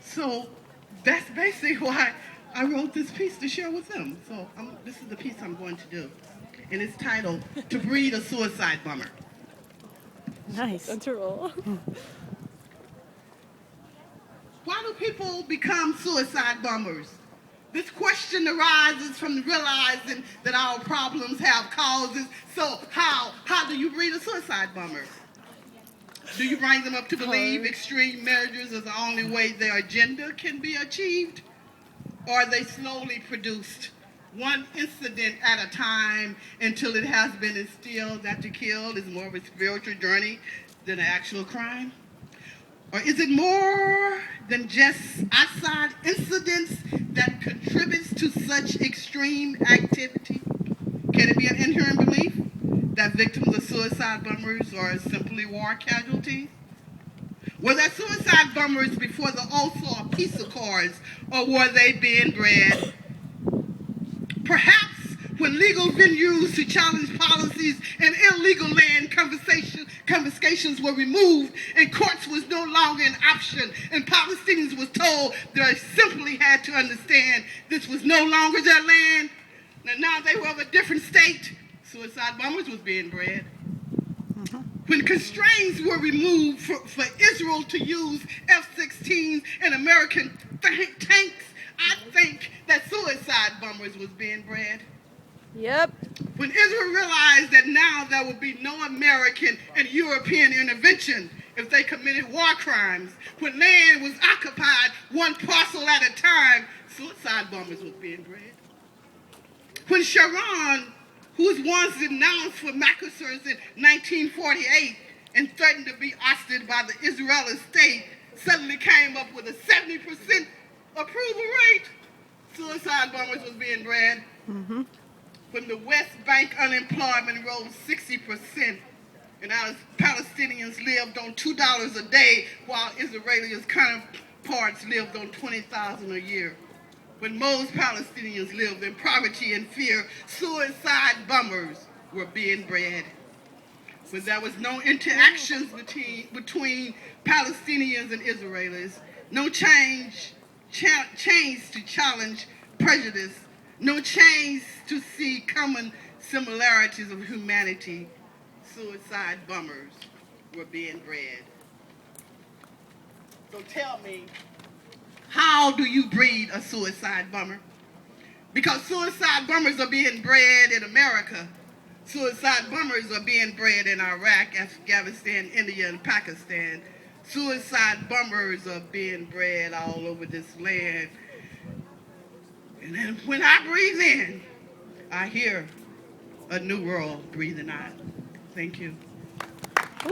So that's basically why I wrote this piece to share with them. So this is the piece I'm going to do. And it's titled, To Breed a Suicide Bummer. Nice. That's a roll. Why do people become suicide bombers? This question arises from realizing that our problems have causes. So how do you breed a suicide bomber? Do you bring them up to believe extreme measures are the only way their agenda can be achieved? Or are they slowly produced, one incident at a time until it has been instilled that to kill is more of a spiritual journey than an actual crime? Or is it more than just outside incidents that contributes to such extreme activity? Can it be an inherent belief that victims of suicide bombers are simply war casualties? Were there suicide bombers before the Oslo Peace Accords, or were they being bred? Perhaps when legal venues to challenge policies and illegal land confiscations were removed and courts was no longer an option and Palestinians was told they simply had to understand this was no longer their land, and now they were of a different state, suicide bombers was being bred. When constraints were removed for Israel to use F-16s and American tanks, I think that suicide bombers was being bred. Yep. When Israel realized that now there would be no American and European intervention if they committed war crimes, when land was occupied one parcel at a time, suicide bombers was being bred. When Sharon, who was once denounced for massacres in 1948 and threatened to be ousted by the Israeli state, suddenly came up with a 70% approval rate, suicide bombers was being bred. When the West Bank unemployment rose 60% and our Palestinians lived on $2 a day while Israelis' counterparts lived on $20,000 a year. When most Palestinians lived in poverty and fear, suicide bombers were being bred. When there was no interactions between Palestinians and Israelis, no change to challenge prejudice, no change to see common similarities of humanity, suicide bombers were being bred. So tell me, how do you breed a suicide bomber? Because suicide bombers are being bred in America. Suicide bombers are being bred in Iraq, Afghanistan, India, and Pakistan. Suicide bombers are being bred all over this land. And then when I breathe in, I hear a new world breathing out. Thank you. Woo!